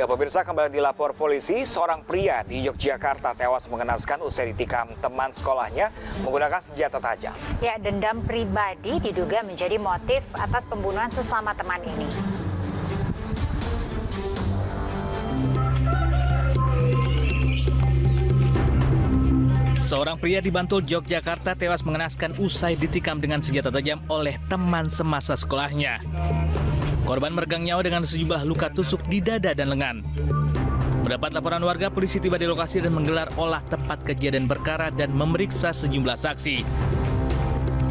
Pemirsa, kembali dilapor polisi, seorang pria di Yogyakarta tewas mengenaskan usai ditikam teman sekolahnya menggunakan senjata tajam. Ya, dendam pribadi diduga menjadi motif atas pembunuhan sesama teman ini. Seorang pria di Bantul, Yogyakarta tewas mengenaskan usai ditikam dengan senjata tajam oleh teman semasa sekolahnya. Korban meregang nyawa dengan sejumlah luka tusuk di dada dan lengan. Mendapat laporan warga, polisi tiba di lokasi dan menggelar olah tempat kejadian perkara dan memeriksa sejumlah saksi.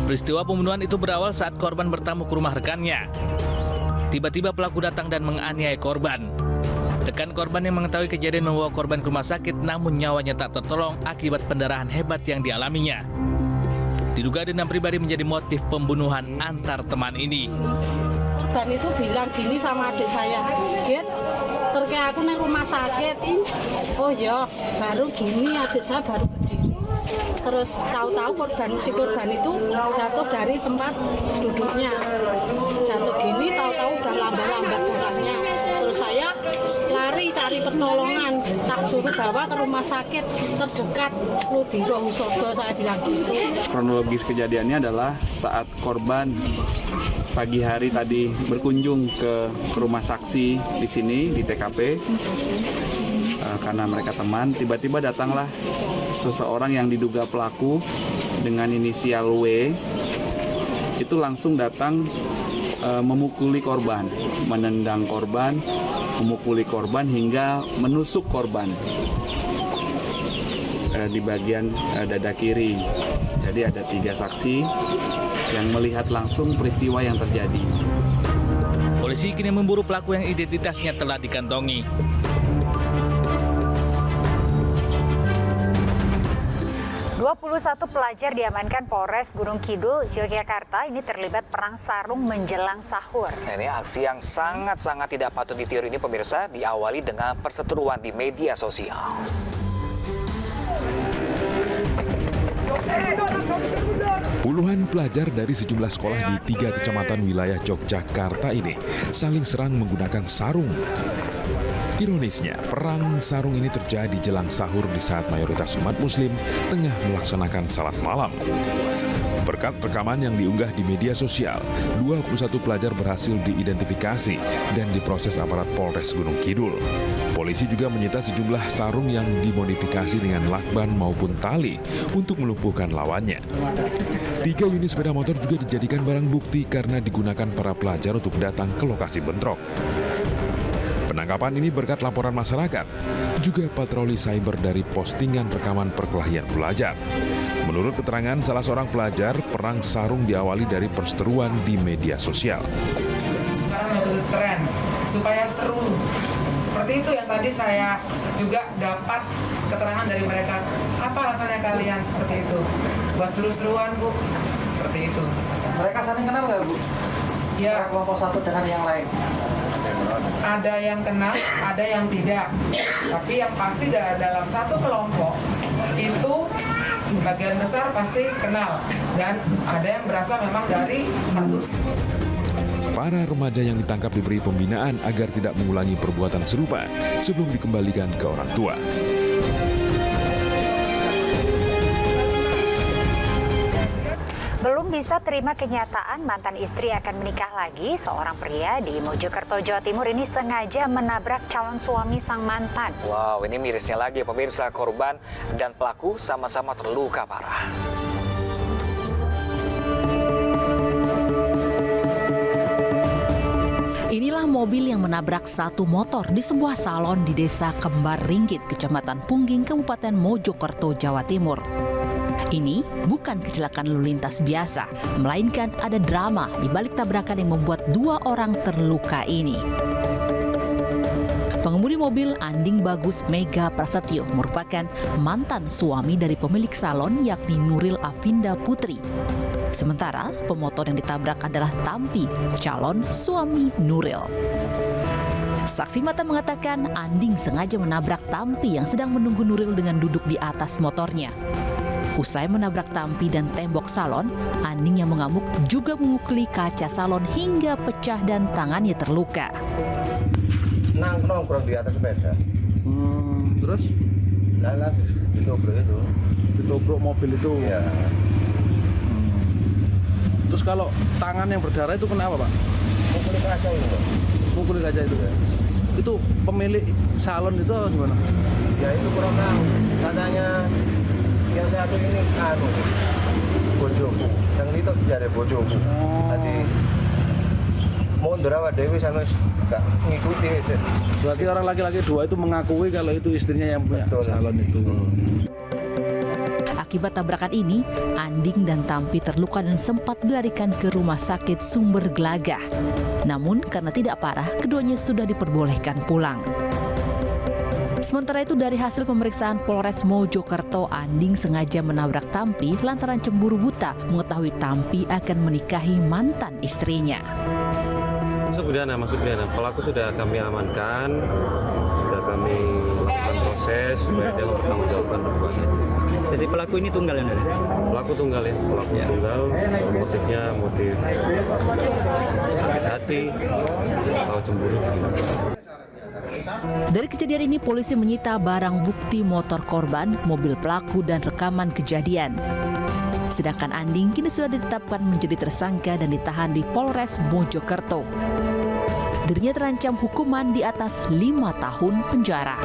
Peristiwa pembunuhan itu berawal saat korban bertamu ke rumah rekannya. Tiba-tiba pelaku datang dan menganiaya korban. Rekan korban yang mengetahui kejadian membawa korban ke rumah sakit, namun nyawanya tak tertolong akibat pendarahan hebat yang dialaminya. Diduga dendam pribadi menjadi motif pembunuhan antar teman ini. Korban itu bilang gini sama adik saya, "Get, terkait aku nih rumah sakit." Oh ya, baru gini adik saya baru berdiri. Terus tahu-tahu si korban itu jatuh dari tempat duduknya. Jatuh gini, tahu-tahu udah lambat-lambat darahnya. Terus saya lari cari pertolongan, tak suruh bawa ke rumah sakit terdekat Ludiro Husodo, saya bilang gitu. Kronologis kejadiannya adalah saat korban pagi hari tadi berkunjung ke rumah saksi di sini di TKP karena mereka teman. Tiba-tiba datanglah seseorang yang diduga pelaku dengan inisial W. Itu langsung datang memukuli korban, menendang korban, memukuli korban hingga menusuk korban di bagian dada kiri. Jadi ada 3 saksi yang melihat langsung peristiwa yang terjadi. Polisi kini memburu pelaku yang identitasnya telah dikantongi. Satu pelajar diamankan Polres Gunung Kidul, Yogyakarta ini terlibat perang sarung menjelang sahur. Nah, ini aksi yang sangat-sangat tidak patut ditiru ini pemirsa diawali dengan perseteruan di media sosial. Puluhan pelajar dari sejumlah sekolah di 3 kecamatan wilayah Yogyakarta ini saling serang menggunakan sarung. Ironisnya, perang sarung ini terjadi jelang sahur di saat mayoritas umat muslim tengah melaksanakan salat malam. Berkat rekaman yang diunggah di media sosial, 21 pelajar berhasil diidentifikasi dan diproses aparat Polres Gunung Kidul. Polisi juga menyita sejumlah sarung yang dimodifikasi dengan lakban maupun tali untuk melumpuhkan lawannya. 3 unit sepeda motor juga dijadikan barang bukti karena digunakan para pelajar untuk datang ke lokasi bentrok. Penangkapan ini berkat laporan masyarakat, juga patroli cyber dari postingan rekaman perkelahian pelajar. Menurut keterangan salah seorang pelajar, perang sarung diawali dari perseteruan di media sosial. Sekarang yang tren, supaya seru. Seperti itu yang tadi saya juga dapat keterangan dari mereka. Apa alasannya kalian seperti itu? Buat seru-seruan, Bu. Seperti itu. Mereka saling kenal nggak, Bu? Ya. Kelompok satu dengan yang lain. Ada yang kenal, ada yang tidak. Tapi yang pasti dalam satu kelompok itu sebagian besar pasti kenal. Dan ada yang berasal memang dari satu. Para remaja yang ditangkap diberi pembinaan agar tidak mengulangi perbuatan serupa sebelum dikembalikan ke orang tua. Belum bisa terima kenyataan mantan istri akan menikah lagi, seorang pria di Mojokerto, Jawa Timur ini sengaja menabrak calon suami sang mantan. Wow, ini mirisnya lagi pemirsa, korban dan pelaku sama-sama terluka parah. Inilah mobil yang menabrak satu motor di sebuah salon di desa Kembar Ringgit, Kecamatan Pungging, Kabupaten Mojokerto, Jawa Timur. Ini bukan kecelakaan lalu lintas biasa, melainkan ada drama di balik tabrakan yang membuat 2 orang terluka ini. Pengemudi mobil Anding Bagus Mega Prasetyo merupakan mantan suami dari pemilik salon yakni Nuril Avinda Putri. Sementara pemotor yang ditabrak adalah Tampi, calon suami Nuril. Saksi mata mengatakan Anding sengaja menabrak Tampi yang sedang menunggu Nuril dengan duduk di atas motornya. Usai menabrak Tampi dan tembok salon, Anding yang mengamuk juga memukuli kaca salon hingga pecah dan tangannya terluka. nongkrong di atas sepeda. Terus Lalu ditobrok itu. ditobrok mobil itu. Iya. Terus kalau tangan yang berdarah itu kenapa, Pak? Mukul kaca itu, Pak. Mukul kaca itu. Itu pemilik salon itu gimana? Ya itu kurang tahu. Katanya yang satu ini bojoku. Yang itu jadi bojoku. Tadi mundur awak dewi sama gak ngikuti. Berarti orang laki-laki dua itu mengakui kalau itu istrinya yang punya salon itu. Akibat tabrakan ini, Anding dan Tampi terluka dan sempat dilarikan ke rumah sakit Sumber Gelagah. Namun karena tidak parah, keduanya sudah diperbolehkan pulang. Sementara itu dari hasil pemeriksaan Polres Mojokerto, Anding sengaja menabrak Tampi lantaran cemburu buta mengetahui Tampi akan menikahi mantan istrinya. Masuk pidana. Pelaku sudah kami amankan, sudah kami lakukan proses supaya dia mempertanggungjawabkan perbuatannya. Jadi pelaku ini tunggal ya? Pelaku tunggal ya, tunggal. Motifnya motif sakit hati atau cemburu. Dari kejadian ini, polisi menyita barang bukti motor korban, mobil pelaku, dan rekaman kejadian. Sedangkan Anding kini sudah ditetapkan menjadi tersangka dan ditahan di Polres Mojokerto. Dirinya terancam hukuman di atas 5 tahun penjara.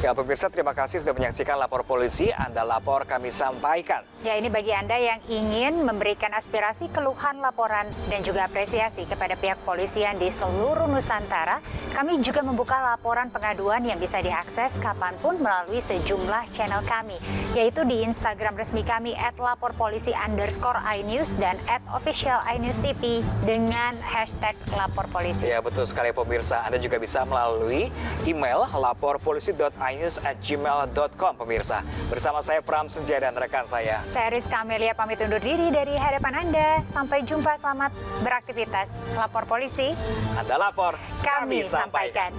Ya pemirsa, terima kasih sudah menyaksikan Lapor Polisi. Anda lapor, kami sampaikan. Ya, ini bagi Anda yang ingin memberikan aspirasi, keluhan, laporan, dan juga apresiasi kepada pihak polisian di seluruh Nusantara. Kami juga membuka laporan pengaduan yang bisa diakses kapanpun melalui sejumlah channel kami, yaitu di Instagram resmi kami @laporpolisi_inews dan @official_inews_tv dengan hashtag #laporpolisi. Ya betul sekali pemirsa. Anda juga bisa melalui email laporpolisi.inews@gmail.com pemirsa. Bersama saya Pram Senja dan rekan saya. Saya Rizka Amelia pamit undur diri dari hadapan Anda. Sampai jumpa, selamat beraktivitas. Lapor Polisi. Anda lapor, Kami sampaikan.